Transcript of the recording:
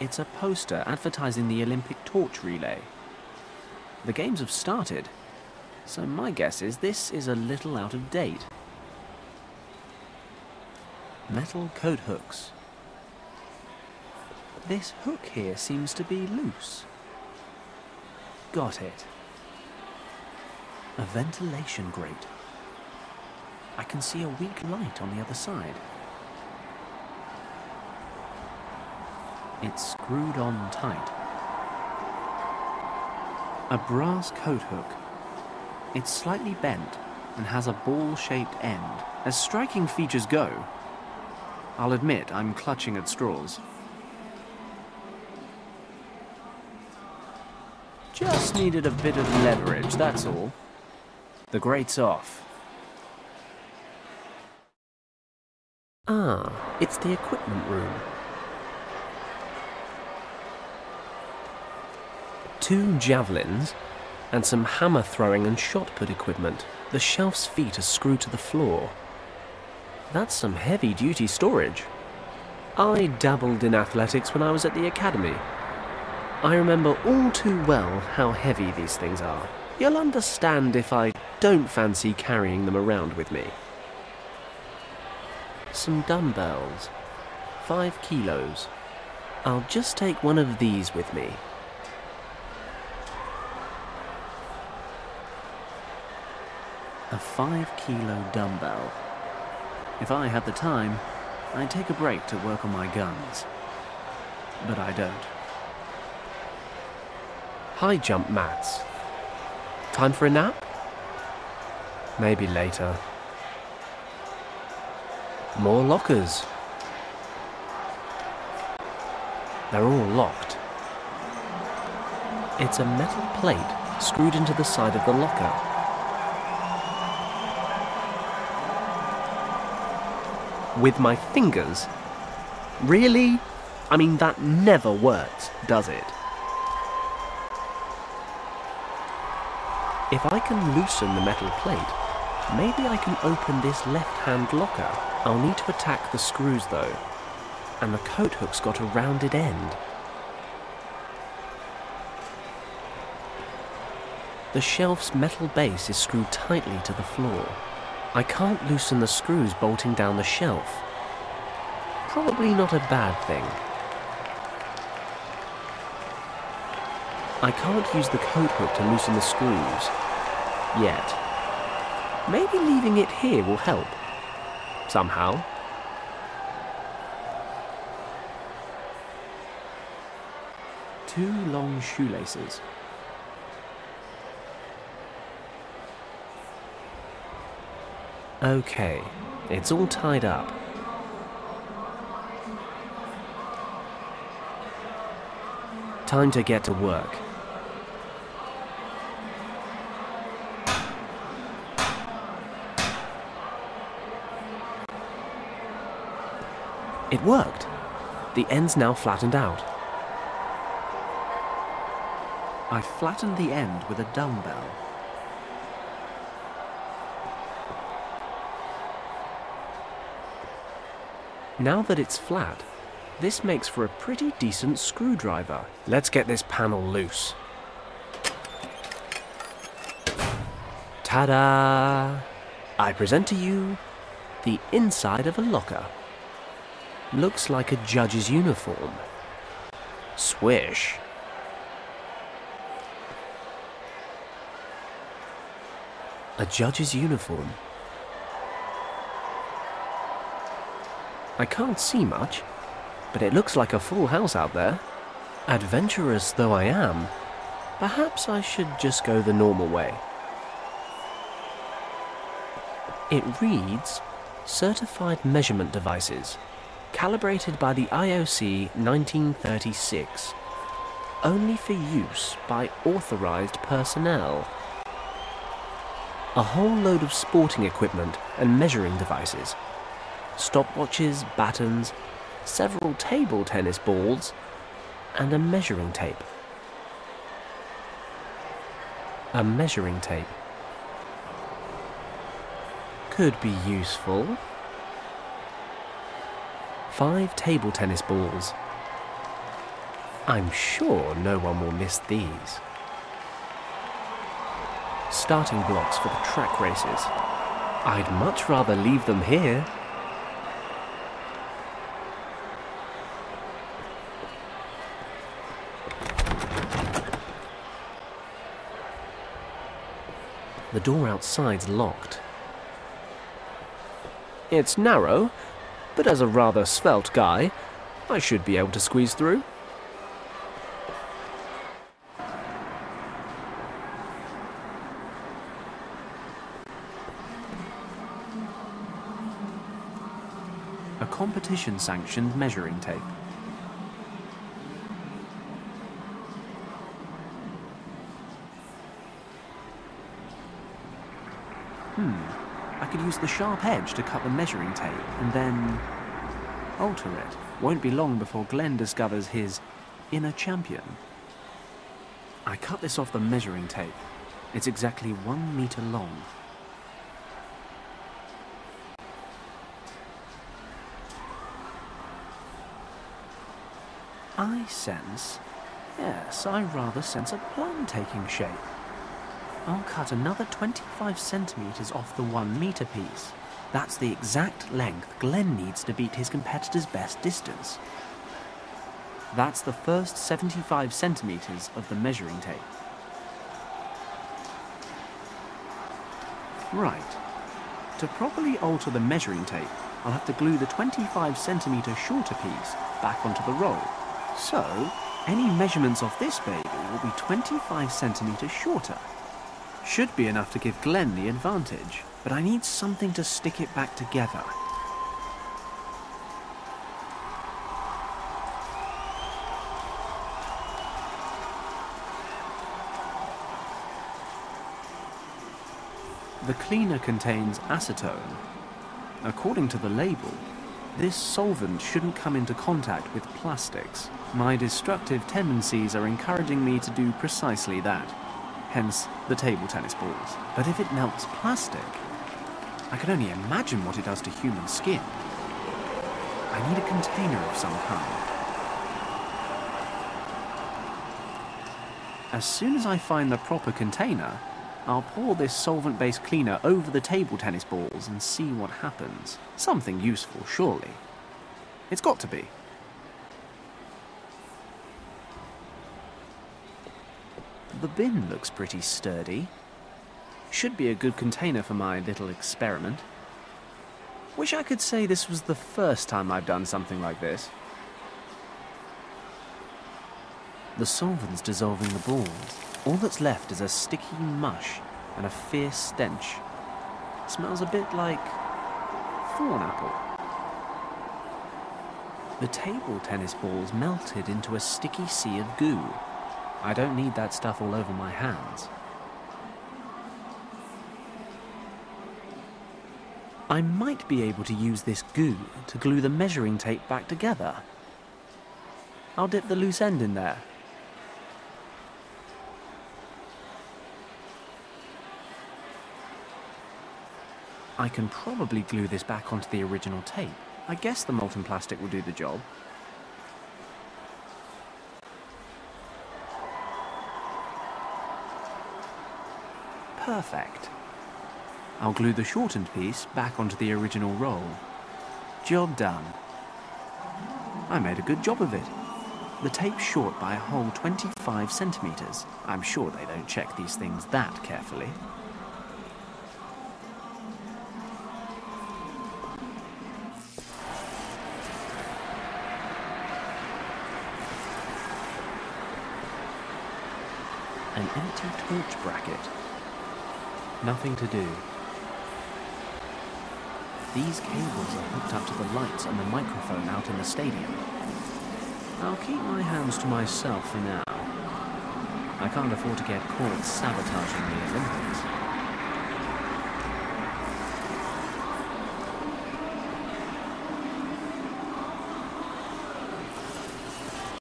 It's a poster advertising the Olympic torch relay. The games have started, so my guess is this is a little out of date. Metal coat hooks. This hook here seems to be loose. Got it. A ventilation grate. I can see a weak light on the other side. It's screwed on tight. A brass coat hook. It's slightly bent and has a ball-shaped end. As striking features go, I'll admit I'm clutching at straws. Just needed a bit of leverage, that's all. The grate's off. Ah, it's the equipment room. 2 javelins and some hammer throwing and shot put equipment. The shelf's feet are screwed to the floor. That's some heavy-duty storage. I dabbled in athletics when I was at the academy. I remember all too well how heavy these things are. You'll understand if I don't fancy carrying them around with me. Some dumbbells. 5 kilos. I'll just take one of these with me. A 5-kilo dumbbell. If I had the time, I'd take a break to work on my guns. But I don't. High jump mats. Time for a nap? Maybe later. More lockers. They're all locked. It's a metal plate screwed into the side of the locker. With my fingers? Really? I mean, that never works, does it? If I can loosen the metal plate, maybe I can open this left-hand locker. I'll need to attack the screws though, and the coat hook's got a rounded end. The shelf's metal base is screwed tightly to the floor. I can't loosen the screws bolting down the shelf. Probably not a bad thing. I can't use the coat hook to loosen the screws. Yet. Maybe leaving it here will help. Somehow. Two long shoelaces. Okay, it's all tied up. Time to get to work. It worked. The end's now flattened out. I flattened the end with a dumbbell. Now that it's flat, this makes for a pretty decent screwdriver. Let's get this panel loose. Ta-da! I present to you the inside of a locker. Looks like a judge's uniform. Swish. A judge's uniform. I can't see much, but it looks like a full house out there. Adventurous though I am, perhaps I should just go the normal way. It reads, Certified Measurement Devices, calibrated by the IOC 1936, only for use by authorized personnel. A whole load of sporting equipment and measuring devices. Stopwatches, batons, several table tennis balls, and a measuring tape. A measuring tape. Could be useful. 5 table tennis balls. I'm sure no one will miss these. Starting blocks for the track races. I'd much rather leave them here. The door outside's locked. It's narrow, but as a rather svelte guy, I should be able to squeeze through. A competition-sanctioned measuring tape. I could use the sharp edge to cut the measuring tape and then alter it. Won't be long before Glenn discovers his inner champion. I cut this off the measuring tape. It's exactly 1 meter long. I rather sense a plan taking shape. I'll cut another 25 centimeters off the 1 meter piece. That's the exact length Glenn needs to beat his competitor's best distance. That's the first 75 centimeters of the measuring tape. Right. To properly alter the measuring tape, I'll have to glue the 25 centimeter shorter piece back onto the roll. So, any measurements of this baby will be 25 centimeters shorter. Should be enough to give Glenn the advantage, but I need something to stick it back together. The cleaner contains acetone. According to the label, this solvent shouldn't come into contact with plastics. My destructive tendencies are encouraging me to do precisely that. Hence the table tennis balls. But if it melts plastic, I can only imagine what it does to human skin. I need a container of some kind. As soon as I find the proper container, I'll pour this solvent-based cleaner over the table tennis balls and see what happens. Something useful, surely. It's got to be. The bin looks pretty sturdy. Should be a good container for my little experiment. Wish I could say this was the first time I've done something like this. The solvent's dissolving the balls. All that's left is a sticky mush and a fierce stench. Smells a bit like thorn apple. The table tennis balls melted into a sticky sea of goo. I don't need that stuff all over my hands. I might be able to use this goo to glue the measuring tape back together. I'll dip the loose end in there. I can probably glue this back onto the original tape. I guess the molten plastic will do the job. Perfect. I'll glue the shortened piece back onto the original roll. Job done. I made a good job of it. The tape's short by a whole 25 centimeters. I'm sure they don't check these things that carefully. An empty torch bracket. Nothing to do. These cables are hooked up to the lights and the microphone out in the stadium. I'll keep my hands to myself for now. I can't afford to get caught sabotaging the Olympics.